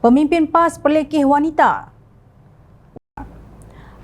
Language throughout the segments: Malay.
Pemimpin PAS perlekeh wanita.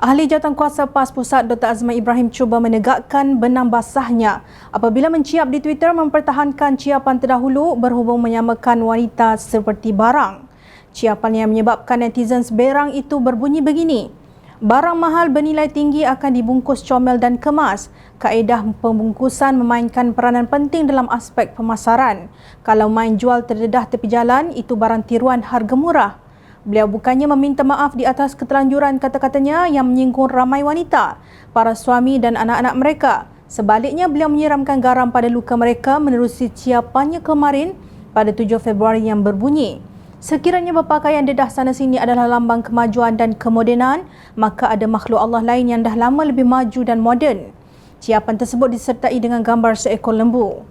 Ahli Jawatankuasa PAS Pusat Dr. Azman Ibrahim cuba menegakkan benang basahnya apabila menciap di Twitter mempertahankan ciapan terdahulu berhubung menyamakan wanita seperti barang. Ciapan yang menyebabkan netizen berang itu berbunyi begini: barang mahal bernilai tinggi akan dibungkus comel dan kemas. Kaedah pembungkusan memainkan peranan penting dalam aspek pemasaran. Kalau main jual terdedah tepi jalan, itu barang tiruan harga murah. Beliau bukannya meminta maaf di atas keterlanjuran kata-katanya yang menyinggung ramai wanita, para suami dan anak-anak mereka. Sebaliknya, beliau menyiramkan garam pada luka mereka menerusi ciapannya kemarin pada 7 Februari yang berbunyi: sekiranya berpakaian dedah sana sini adalah lambang kemajuan dan kemodenan, maka ada makhluk Allah lain yang dah lama lebih maju dan moden. Ciapan tersebut disertai dengan gambar seekor lembu.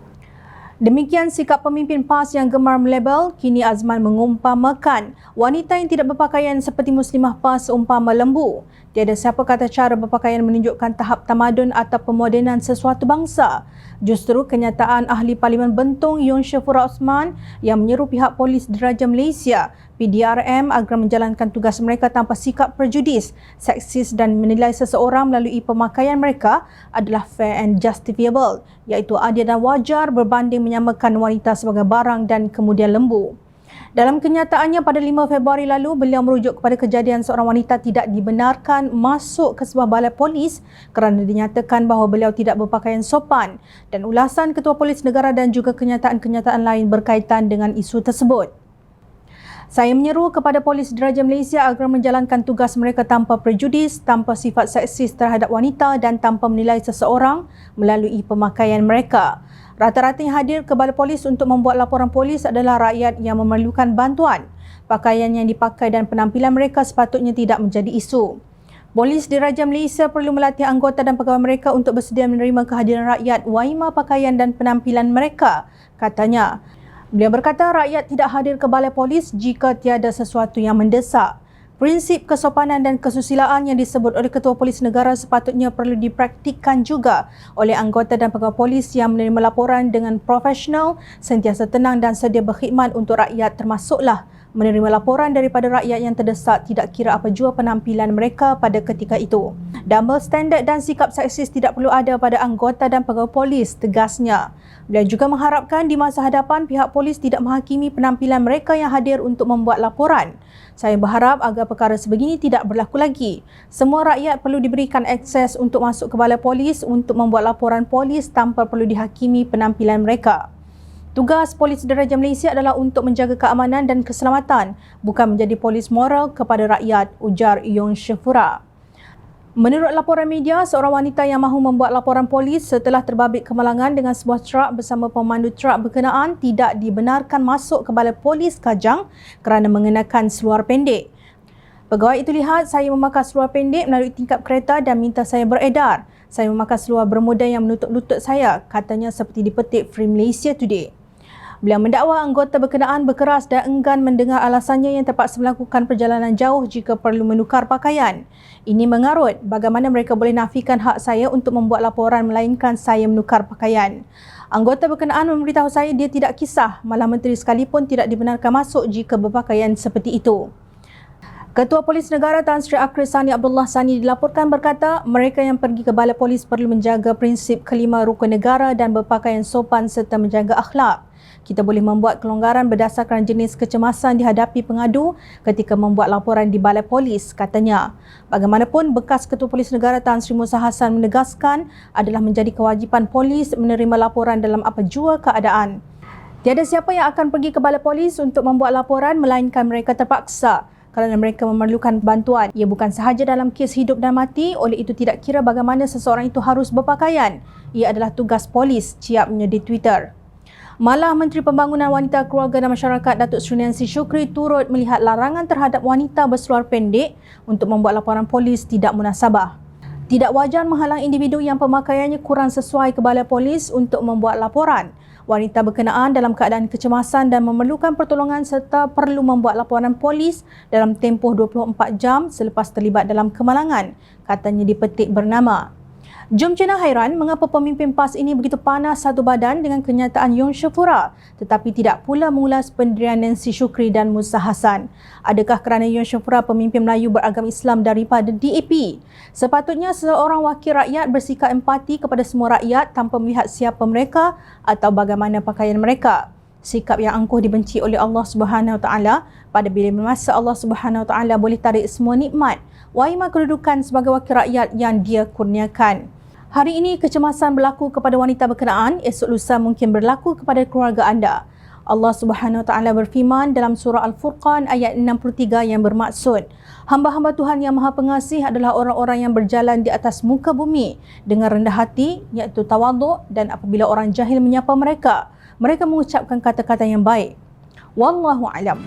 Demikian sikap pemimpin PAS yang gemar melabel. Kini Azman mengumpamakan wanita yang tidak berpakaian seperti muslimah PAS umpama lembu. Tiada siapa kata cara berpakaian menunjukkan tahap tamadun atau pemodenan sesuatu bangsa. Justru kenyataan Ahli Parlimen Bentong Yun Shafura Osman yang menyeru pihak Polis Diraja Malaysia PDRM agar menjalankan tugas mereka tanpa sikap prejudis, seksis dan menilai seseorang melalui pemakaian mereka adalah fair and justifiable, iaitu adil dan wajar berbanding menyamakan wanita sebagai barang dan kemudian lembu. Dalam kenyataannya pada 5 Februari lalu, beliau merujuk kepada kejadian seorang wanita tidak dibenarkan masuk ke sebuah balai polis kerana dinyatakan bahawa beliau tidak berpakaian sopan, dan ulasan Ketua Polis Negara dan juga kenyataan-kenyataan lain berkaitan dengan isu tersebut. Saya menyeru kepada Polis Diraja Malaysia agar menjalankan tugas mereka tanpa prejudis, tanpa sifat seksis terhadap wanita dan tanpa menilai seseorang melalui pemakaian mereka. Rata-rata yang hadir ke balai polis untuk membuat laporan polis adalah rakyat yang memerlukan bantuan. Pakaian yang dipakai dan penampilan mereka sepatutnya tidak menjadi isu. Polis Diraja Malaysia perlu melatih anggota dan pegawai mereka untuk bersedia menerima kehadiran rakyat waima pakaian dan penampilan mereka, katanya. Beliau berkata rakyat tidak hadir ke balai polis jika tiada sesuatu yang mendesak. Prinsip kesopanan dan kesusilaan yang disebut oleh Ketua Polis Negara sepatutnya perlu dipraktikkan juga oleh anggota dan pegawai polis yang menerima laporan dengan profesional, sentiasa tenang dan sedia berkhidmat untuk rakyat, termasuklah menerima laporan daripada rakyat yang terdesak tidak kira apa jua penampilan mereka pada ketika itu. Double standard dan sikap seksis tidak perlu ada pada anggota dan pegawai polis, tegasnya. Beliau juga mengharapkan di masa hadapan pihak polis tidak menghakimi penampilan mereka yang hadir untuk membuat laporan. Saya berharap agar perkara sebegini tidak berlaku lagi. Semua rakyat perlu diberikan akses untuk masuk ke balai polis untuk membuat laporan polis tanpa perlu dihakimi penampilan mereka. Tugas Polis Diraja Malaysia adalah untuk menjaga keamanan dan keselamatan, bukan menjadi polis moral kepada rakyat, ujar Yun Shafura. Menurut laporan media, seorang wanita yang mahu membuat laporan polis setelah terbabit kemalangan dengan sebuah truk bersama pemandu truk berkenaan tidak dibenarkan masuk ke balai polis Kajang kerana mengenakan seluar pendek. Pegawai itu lihat saya memakai seluar pendek melalui tingkap kereta dan minta saya beredar. Saya memakai seluar bermuda yang menutup lutut saya, katanya seperti dipetik Free Malaysia Today. Beliau mendakwa anggota berkenaan berkeras dan enggan mendengar alasannya yang terpaksa melakukan perjalanan jauh jika perlu menukar pakaian. Ini mengarut bagaimana mereka boleh nafikan hak saya untuk membuat laporan melainkan saya menukar pakaian. Anggota berkenaan memberitahu saya dia tidak kisah, malah menteri sekalipun tidak dibenarkan masuk jika berpakaian seperti itu. Ketua Polis Negara Tan Sri Akri Sani Abdullah Sani dilaporkan berkata mereka yang pergi ke balai polis perlu menjaga prinsip kelima rukun negara dan berpakaian sopan serta menjaga akhlak. Kita boleh membuat kelonggaran berdasarkan jenis kecemasan dihadapi pengadu ketika membuat laporan di balai polis, katanya. Bagaimanapun, bekas Ketua Polis Negara Tan Sri Musa Hassan menegaskan adalah menjadi kewajipan polis menerima laporan dalam apa jua keadaan. Tiada siapa yang akan pergi ke balai polis untuk membuat laporan melainkan mereka terpaksa kerana mereka memerlukan bantuan. Ia bukan sahaja dalam kes hidup dan mati, oleh itu tidak kira bagaimana seseorang itu harus berpakaian. Ia adalah tugas polis, ciapnya di Twitter. Malah Menteri Pembangunan Wanita, Keluarga dan Masyarakat Datuk Seri Nancy Shukri turut melihat larangan terhadap wanita berseluar pendek untuk membuat laporan polis tidak munasabah. Tidak wajar menghalang individu yang pemakaiannya kurang sesuai ke balai polis untuk membuat laporan. Wanita berkenaan dalam keadaan kecemasan dan memerlukan pertolongan serta perlu membuat laporan polis dalam tempoh 24 jam selepas terlibat dalam kemalangan, katanya di petik bernama. Jom Cina hairan mengapa pemimpin PAS ini begitu panas satu badan dengan kenyataan Yong Shafura tetapi tidak pula mengulas pendirian Nancy Shukri dan Musa Hassan. Adakah kerana Yong Shafura pemimpin Melayu beragama Islam daripada DAP? Sepatutnya seorang wakil rakyat bersikap empati kepada semua rakyat tanpa melihat siapa mereka atau bagaimana pakaian mereka. Sikap yang angkuh dibenci oleh Allah Subhanahu Wa Taala pada bila masa Allah Subhanahu Wa Taala boleh tarik semua nikmat, waima kedudukan sebagai wakil rakyat yang dia kurniakan. Hari ini kecemasan berlaku kepada wanita berkenaan, esok lusa mungkin berlaku kepada keluarga anda. Allah Subhanahu Wa Taala berfirman dalam surah Al-Furqan ayat 63 yang bermaksud, hamba-hamba Tuhan yang Maha Pengasih adalah orang-orang yang berjalan di atas muka bumi dengan rendah hati, iaitu tawaduk, dan apabila orang jahil menyapa mereka, mereka mengucapkan kata-kata yang baik. Wallahu a'lam.